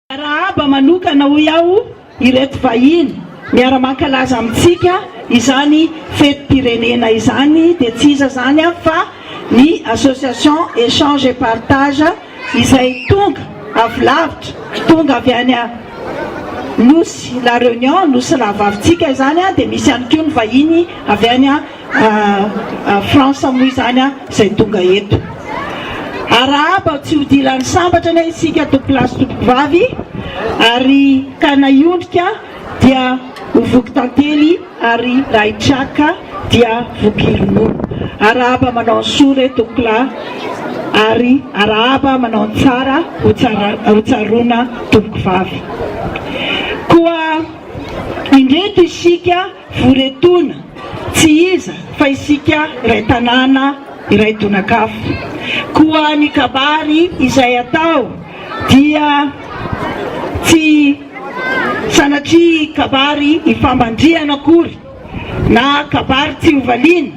Rahaba manokana ho iaho ireto vahiny miara-mankalaza amintsika izany fetim-pirenena izany dia tsy iza zany fa ny association échange et partage izay tonga avy lavitra tonga avy any Nosy la Réunion Nosy Ravavintsika izany dia misy ihany koa ny vahiny avy any France moa izany izay tonga eto. Arahaba tsy hodilan'ny sambatra ny isika tompolasy tompovavy ary kanaiondrika dia voky tantely ary raitraka dia vokironono. Arahaba manao sory tompola ary arahaba manao tsara ho tsaroana tompovavy. Koa indreto isika voretona tsy iza fa isika iray tanàna iray donakafo. Koa ny kabary izay atao dia tsy sanatria kabary ifambandriana akory na kabary tsy hovaliana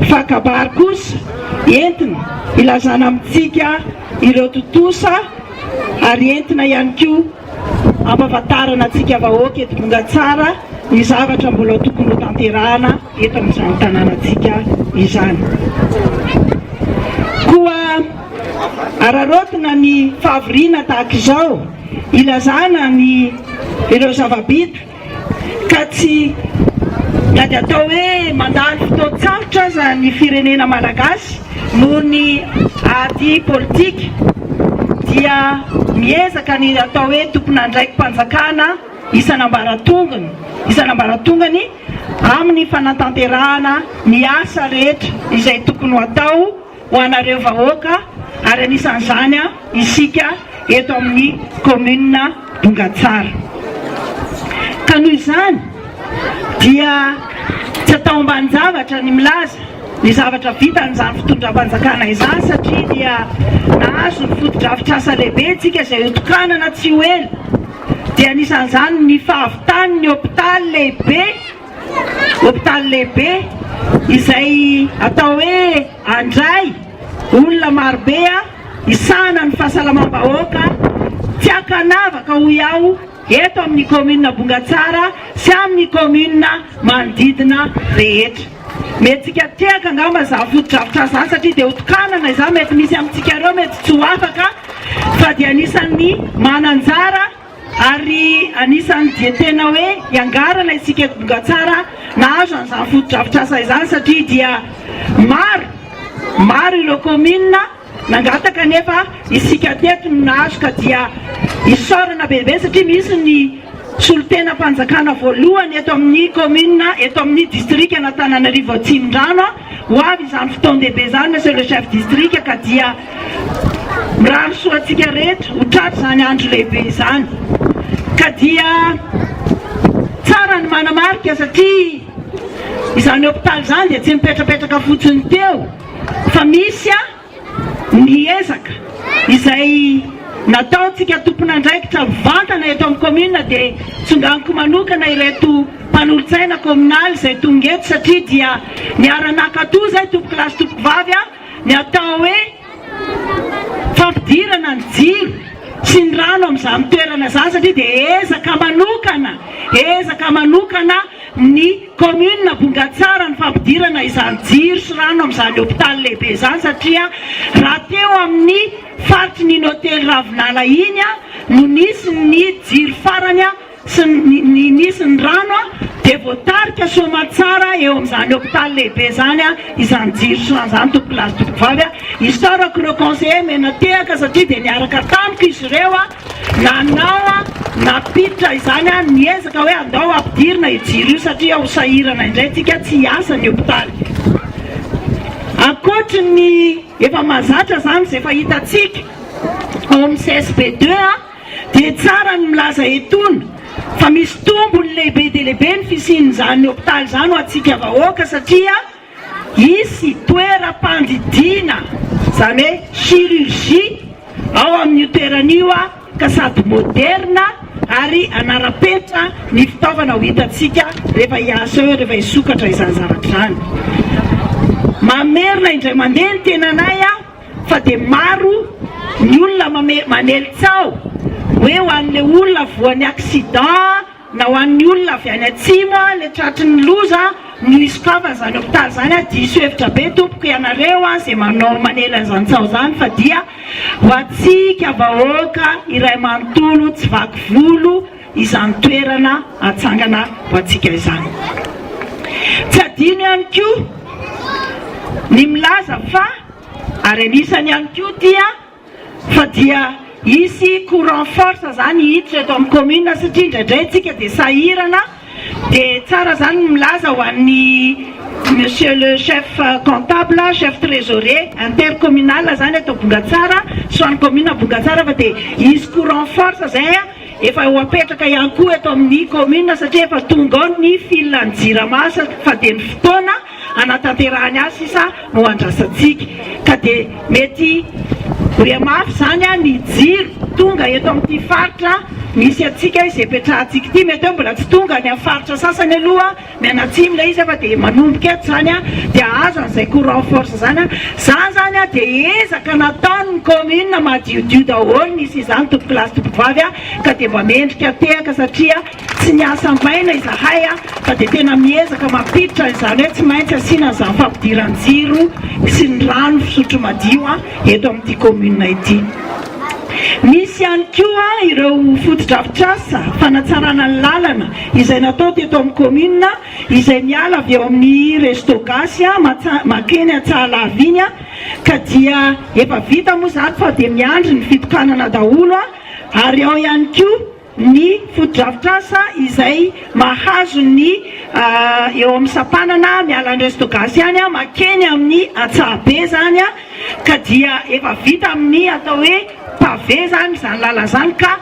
fa kabary kosa entina ilazana amintsika ireo totosa ary entina ihany koa ampahafantarana antsika vahoaka eto Bongatsara ny zavatra mbola tokony ho tanterahana eto amin'izany tanànantsika izany. Koa ararotina ny fahaviriana tahaka izao ilazana ny ireo zava-bita ka tsy gady atao hoe mandalo fotoan-tsarotra aza ny firenena malagasy noho ny ady politika dia miezaka ny atao hoe tompon'andraiki mpanjakana isan'ambaratongany amin'ny fanatanterahana ny asa rehetra izay tokony ho atao ho anareo vahoaka ary anisan'izany isika eto amin'ny commune Bongatsara. Ka noho izany dia tsy atao ambanin-javatra ny milaza ny zavatra vita n'izany fitondram-panjakana izany satria dia nahazo ny foto-drafitr'asa lehibe tsika izay otokanana tsy ho ela dia anisan'izany ny fahavitany ny hôpitaly lehibe izay atao hoe andray olona marobe isana ny fahasalamam-bahoaka tsy akanavaka ho iaho eto amin'ny commune Bongatsara sy amin'ny commune manodidina rehetra. Metsika tehaka angamba za foto-drafitra zany satria dia otokanana izany mety misy amintsika ireo mety tsy ho afaka fa dia anisan'ny mananjara ary anisan'ny dia tena hoe iangarana isika eto Bongatsara nahazo an'izany foto-drafitra izany satria dia maro ireo commune nangataka nefa isika teto nahazo ka dia isorana bebe satria misy ny solotena mpanjakana voalohany eto amin'ny commune eto amin'ny district Antananarivo Atsimondrano ho avy izany fotoan-dehibe izany monsieur le chef district ka dia mirano soantsika rehetra ho tratry izany andro lehibe izany ka dia tsara ny manamarika satria izany hôpitaly izany dia tsy mipetrapetraka fotsiny teo fa misy miezaka izay nataontsika tompon'andraikitra vantana eto amin'ny commune dia tsonganiko manokana ireto mpanolotsaina communal izay tonga eto satria dia niara-nakatoa izay tompokilasy tompovavy ny atao hoe fampidirana ny jiro sy ny rano amin'izany toerana izany satria dia ezaka manokana ny commune Bongatsara ny fampidirana izany jiro sy rano amin'izany hôpitaly lehibe izany satria raha teo amin'ny faritry ny hôtely Ravinala iny no nisy ny jiro farany sy nisy ny rano dia voatarika Soamatsara eo amin'izany hôpitaly lehibe izany izany jiro sy rano izany tompolasy tompovavy isaorako ireo conseiller menatehaka satria dia niaraka tamiko izy ireo nanao napiditra izany niezaka hoe andao ampidirina ijiro io satria ho sahirana indray tsika tsy hiasa ny hôpitaly. Ankoatra ny efa mahazatra izany izay efa hitantsika ao amin'ny CSP2 dia tsara ny milaza etony fa misy tombony lehibe dia lehibe ny fisian'izany hôpitaly izany ho antsika vahoaka satria isy toeram-pandidiana izany hoe chirurgie ao amin'ny toeran'io ka sady moderna ary anara-penitra ny fitaovana ho hitantsika rehefa hiasa eo rehefa hisokatra izany zavatra izany. Mamerina indray mandeha ny tenanay fa dia maro ny olona manelitsao hoe ho an'le olona voan'ny accident na ho an'ny olona avy any atsimo le tratrin'ny loza no isokafa zany hôpitaly zany diso hevitra be tompoko ianareo zay manao manelan'izany-tsao zany fa dia ho atsika vahoaka iray manontolo tsy vaky volo izany toerana atsangana ho atsika izany. Tsy adino ihany koa ny milaza fa ary anisany ihany koa dia fa dia isy courant force zany hiditra eto amin'ny commune satria indraindray tsika dia sahirana dia tsara zany milaza ho an'ny monsieur le chef comptable chef trésorier intercommunal zany eto Bongatsara so an'ny commune Bongatsara fa dia isy courant force zay efa ho apetraka ihany koa eto amin'ny commune satria efa tonga ao ny filan'ny jirama fa dia ny fotoana anatanterahany azy sisa no andrasantsika ka dia mety ria mafy zany ny jiro tonga eto amin'ity faritra misy atsika izay petrahantsika ity mety hoe mbola tsy tonga ny amin'ny faritra sasany aloha mianatsimy ilay izy fa dia manomboka eto zany dia azo an'izay courant force zany zany zany dia ezaka nataony commune madiodio daholo nisy izany tompoko lasy tompoko vavy ka dia mba mendrika tehaka satria tsy niasa maina izahay fa dia tena miezaka mampiditra izany hoe tsy maintsy asiana izany fampidiran-jiro sy ny rano fisotro madio eto amin'ity commune ity. Misy ihany koa ireo fotodrafitrasa fanatsarana ny lalana izay natao teto amin'ny commune izay miala avy eo amin'ny resto gasy makeny Antsahalavy iny ka dia efa vita moa zany fa dia miandry ny fitokanana daholo ary ao ihany koa ny fotodrafitrasa izay mahazo ny eo amin'ny Sapanana miala ny resto gasy ihany makeny amin'ny Antsahabe zany ka dia efa vita amin'ny atao hoe pavé zany zany lala zany ka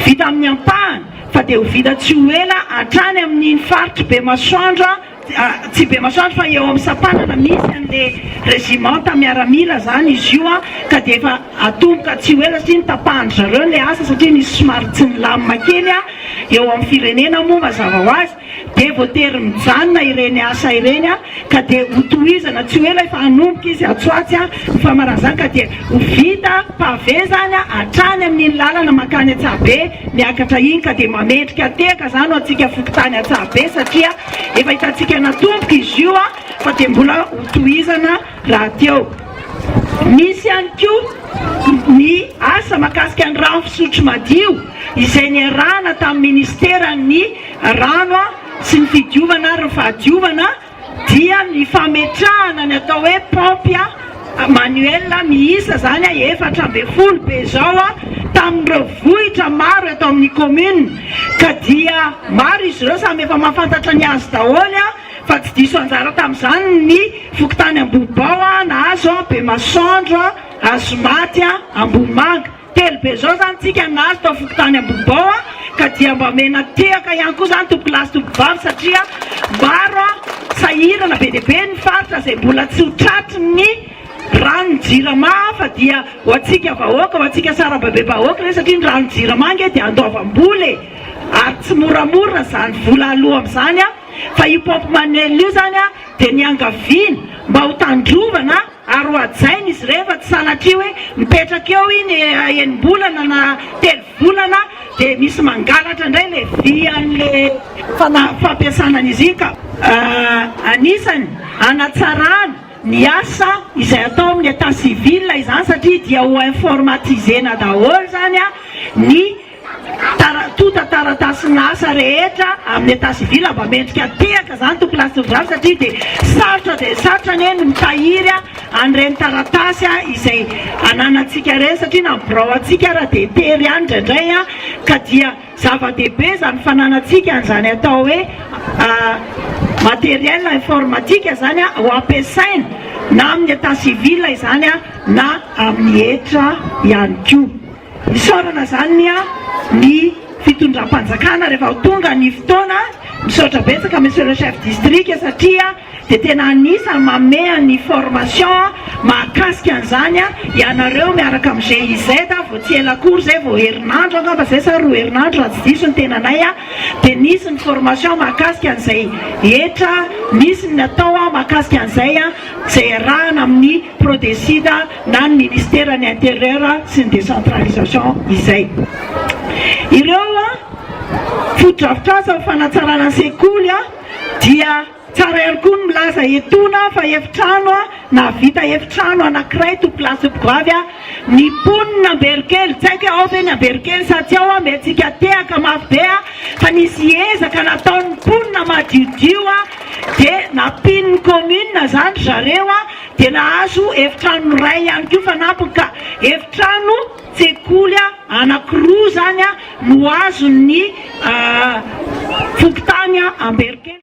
vita amin'ny ampahany fa dia ho vita tsy ho ela hatrany amin'ny faritra be masoandro tsy be masoandro fa eo amin'ny Sapanana misy an'le régimenta miaramila zany izy io ka dia efa atomboka tsy ho ela satria nitapahany zareo le asa satria nisy somary tsy nilamina kely eo amin'ny firenena moa mazava ho azy dia voatery mijanona ireny asa ireny ka dia ho tohizana tsy ho ela efa hanomboka izy atsoatsy famaran'izany ka dia ho vita pavé zany hatrany amin'ny lalana makany Antsahabe miakatra iny ka dia mamendrika tehaka zany ho atsika fokotany Antsahabe satria efa hitantsika natomboka izy io fa dia mbola ho tohizana raha teo. Misy ihany koa ny asa mahakasika ny rano fisotro madio izay niarahana tamin'ny ministera ny rano sy ny fidiovana ary ny fahadiovana dia ny fametrahana ny atao hoe pompy manuel miisa zany 410 be zao tamin'ireo vohitra maro eto amin'ny commune ka dia maro izy ireo samy efa mahafantatra ny azy daholo fa tsy diso anjara tamin'izany ny fokotany Ambobao na azo be masoandro Azomaty Ambomanga telo be zao zany tsika nazo tao fokotany Ambobao ka dia mba mena tehaka ihany koa zany tompoko lasy tompoko vavy satria maro sahirana be dia be ny faritra zay mbola tsy ho tratry rano jirama fa dia ho atsika vahoaka ho atsika sarababe vahoaka re satria ny rano jirama nge dia andoavam-bola ary tsy moramorana zany vola aloha amin'izany fa io pompe manuel io zany dia niangaviana mba ho tandrovana ary ho ajaina izy rehefa tsy sanatria hoe mipetraka eo iny enim-bolana na 3 volana dia misy mangalatra indray le vy an'le fampiasanan'izy iny ka anisany anatsarana ny asa izay atao amin'ny état civil izany satria dia ho informatisena daholo zany ny taratasina asa rehetra amin'ny état civil mba mendrika tehaka zany tompoko lasy tompoko vavy satria dia sarotra ny eny mitahiry an'ireny taratasy izay ananantsika reny satria na birao atsika raha dia tery ihany indraindray ka dia zava-dehibe zany fananantsika an'izany atao hoe matériel informatique zany ho ampiasaina na amin'ny état civil izany na amin'ny etra ihany koa. Isaorana zany ny fitondram-panjakana rehefa ho tonga ny fotoana misaotra betsaka monsieur le chef district satria dia tena anisany mamea ny formation mahakasika an'izany ianareo miaraka amin'ny GIZ vao tsy ela akory zay vao herinandro angamba zay sa 2 herinandro raha tsy diso ny tenanay dia nisy ny formation mahakasika an'izay etra nisy ny atao mahakasika an'izay zay arahana amin'ny prodesida na ny ministère ny intérieur sy ny décentralisation izay ireo a fotodrafitrasa fanatsarana sekoly a dia tsara ihany koa ny milaza etona fa efitrano a na vita efitrano anankiray tompolasy tompoavy a ny ponina Amberikely tsy haiko ao ve ny Amberikely satsy ao a metsika tehaka mafy be a fa nisy ezaka nataon'ny ponina madiodio a dia nampin'ny commune zany zareo a dia nahazo efitrano ray ihany koa fa nampy ka efitrano sekoly a anankiroa zany a no azon'ny fokotany a Amberikely.